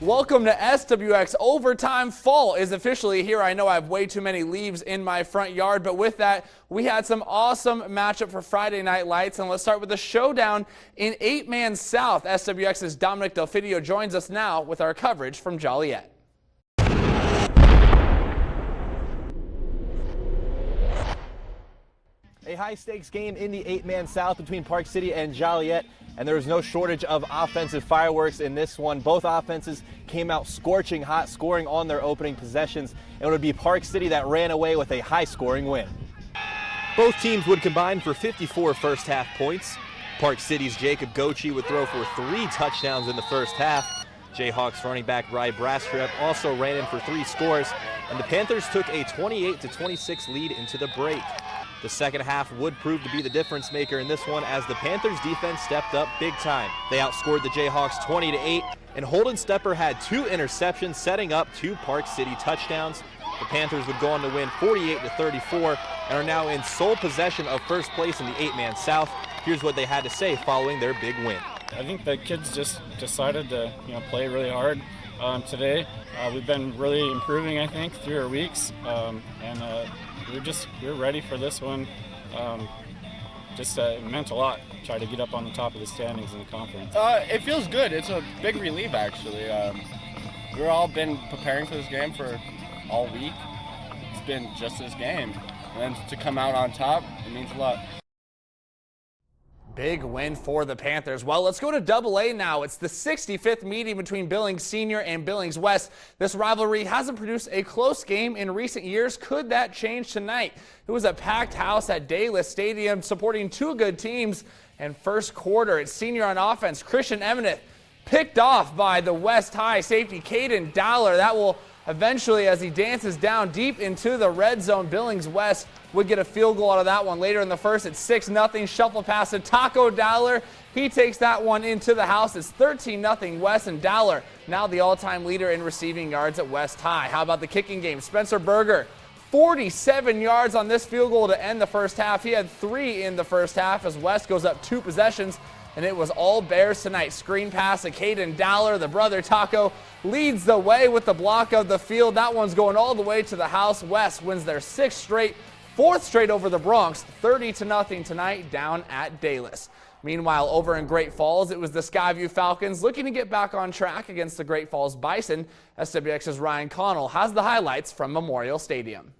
Welcome to SWX Overtime. Fall is officially here. I know I have way too many leaves in my front yard, but with that, we had some awesome matchup for Friday Night Lights, and let's start with the showdown in 8-man South. SWX's Dominic Delfidio joins us now with our coverage from Joliet. A high-stakes game in the 8-man South between Park City and Joliet, and there was no shortage of offensive fireworks in this one. Both offenses came out scorching hot, scoring on their opening possessions, and it would be Park City that ran away with a high-scoring win. Both teams would combine for 54 first-half points. Park City's Jacob Gochi would throw for 3 touchdowns in the first half. Jayhawks running back Rye Brastrep also ran in for 3 scores, and the Panthers took a 28-26 lead into the break. The second half would prove to be the difference maker in this one as the Panthers defense stepped up big time. They outscored the Jayhawks 20-8, and Holden Stepper had 2 interceptions, setting up 2 Park City touchdowns. The Panthers would go on to win 48-34 and are now in sole possession of first place in the 8-man South. Here's what they had to say following their big win. I think the kids just decided to play really hard today. We've been really improving, I think, through our weeks, and we're ready for this one. It meant a lot. Try to get up on the top of the standings in the conference. It feels good. It's a big relief, actually. We've all been preparing for this game for all week. It's been just this game, and then to come out on top, it means a lot. Big win for the Panthers. Well, let's go to Double-A now. It's the 65th meeting between Billings Senior and Billings West. This rivalry hasn't produced a close game in recent years. Could that change tonight? It was a packed house at Dayless Stadium supporting 2 good teams. And first quarter, it's Senior on offense. Christian Emineth picked off by the West High safety Caden Dowler. That will eventually, as he dances down deep into the red zone, Billings West would get a field goal out of that one. Later in the first, it's 6-0. Shuffle pass to Taco Dowler. He takes that one into the house. It's 13-0 West, and Dowler now the all-time leader in receiving yards at West High. How about the kicking game? Spencer Berger, 47 yards on this field goal to end the first half. He had 3 in the first half as West goes up 2 possessions. And it was all Bears tonight. Screen pass to Caden Dowler. The brother Taco leads the way with the block of the field. That one's going all the way to the house. West wins their 4th straight over the Bronx, 30-0 tonight down at Dayless. Meanwhile, over in Great Falls, it was the Skyview Falcons looking to get back on track against the Great Falls Bison. SWX's Ryan Connell has the highlights from Memorial Stadium.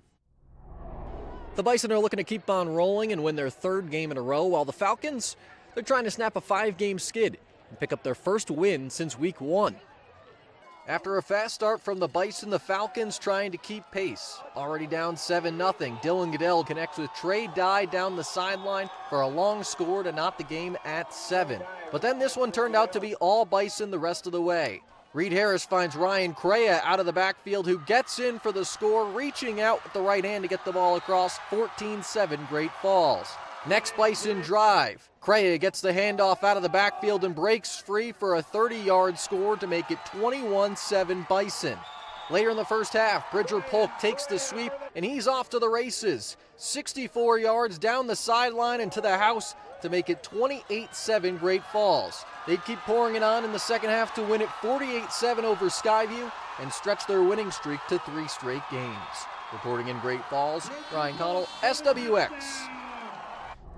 The Bison are looking to keep on rolling and win their 3rd game in a row, while the Falcons, they're trying to snap a 5-game skid and pick up their first win since week 1. After a fast start from the Bison, the Falcons trying to keep pace. Already down 7-0. Dylan Goodell connects with Trey Dye down the sideline for a long score to knot the game at 7. But then this one turned out to be all Bison the rest of the way. Reed Harris finds Ryan Crea out of the backfield, who gets in for the score, reaching out with the right hand to get the ball across. 14-7 Great Falls. Next Bison drive. Crea gets the handoff out of the backfield and breaks free for a 30-yard score to make it 21-7 Bison. Later in the first half, Bridger Polk takes the sweep and he's off to the races. 64 yards down the sideline and to the house to make it 28-7 Great Falls. They'd keep pouring it on in the second half to win it 48-7 over Skyview and stretch their winning streak to 3 straight games. Reporting in Great Falls, Ryan Connell, SWX.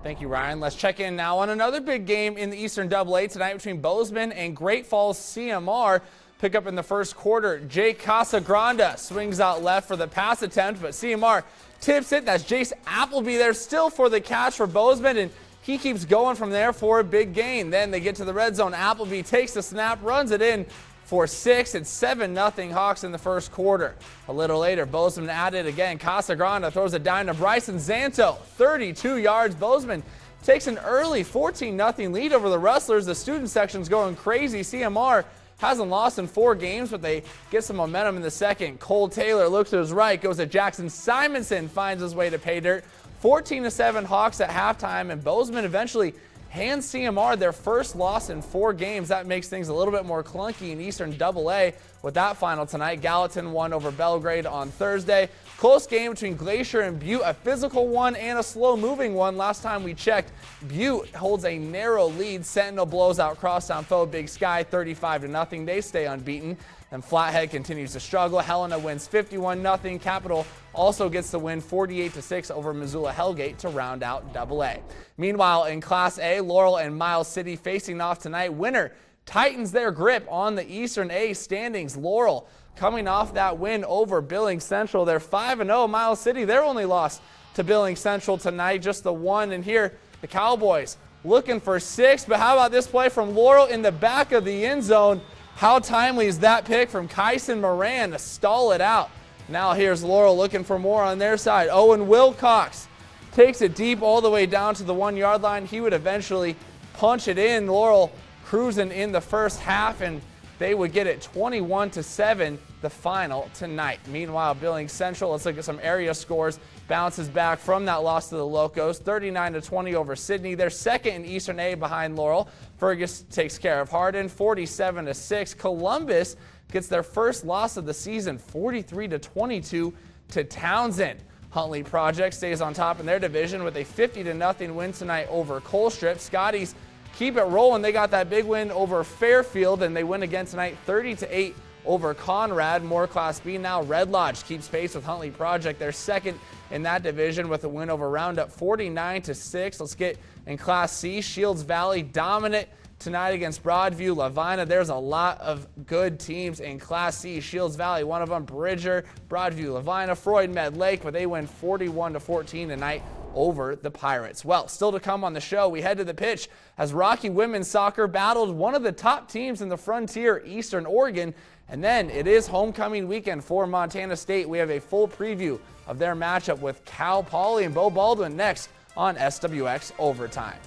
Thank you, Ryan. Let's check in now on another big game in the Eastern Double-A tonight between Bozeman and Great Falls CMR. Pick up in the first quarter. Jake Casagranda swings out left for the pass attempt, but CMR tips it. That's Jace Appleby there still for the catch for Bozeman, and he keeps going from there for a big gain. Then they get to the red zone. Appleby takes the snap, runs it in for 6. It's 7-0 Hawks in the first quarter. A little later, Bozeman added again. Casagranda throws it down to Bryson Zanto, 32 yards. Bozeman takes an early 14-0 lead over the Rustlers. The student section's going crazy. CMR hasn't lost in 4 games, but they get some momentum in the second. Cole Taylor looks to his right, goes to Jackson Simonson, finds his way to pay dirt. 14-7 Hawks at halftime, and Bozeman eventually hands CMR their first loss in 4 games. That makes things a little bit more clunky in Eastern Double-A with that final tonight. Gallatin won over Belgrade on Thursday. Close game between Glacier and Butte, a physical one and a slow-moving one. Last time we checked, Butte holds a narrow lead. Sentinel blows out crosstown foe Big Sky 35-0. They stay unbeaten. And Flathead continues to struggle. Helena wins 51-0. Capital also gets the win 48-6 over Missoula Hellgate to round out AA. Meanwhile, in Class A, Laurel and Miles City facing off tonight. Winner tightens their grip on the Eastern A standings. Laurel coming off that win over Billings Central. They're 5-0. Miles City, their only loss to Billings Central tonight, just the one. And here, the Cowboys looking for 6. But how about this play from Laurel in the back of the end zone? How timely is that pick from Kyson Moran to stall it out? Now here's Laurel looking for more on their side. Owen Wilcox takes it deep all the way down to the 1-yard line. He would eventually punch it in. Laurel cruising in the first half, and they would get it 21-7, the final tonight. Meanwhile, Billings Central, let's look at some area scores. Bounces back from that loss to the Locos, 39-20 over Sidney. They're second in Eastern A behind Laurel. Fergus takes care of Hardin, 47-6. Columbus gets their first loss of the season, 43-22 to Townsend. Huntley Project stays on top in their division with a 50-0 win tonight over Colstrip. Scotties keep it rolling. They got that big win over Fairfield, and they win again tonight, 30-8 over Conrad. More Class B now. Red Lodge keeps pace with Huntley Project. They're second in that division with a win over Roundup, 49-6. Let's get in Class C. Shields Valley dominant tonight against Broadview. Lavina, there's a lot of good teams in Class C. Shields Valley, one of them, Bridger, Broadview, Lavina, Freud Med Lake, but they win 41-14 tonight over the Pirates. Well, still to come on the show, we head to the pitch as Rocky women's soccer battled one of the top teams in the Frontier, Eastern Oregon. And then it is homecoming weekend for Montana State. We have a full preview of their matchup with Cal Poly and Bo Baldwin next on SWX Overtime.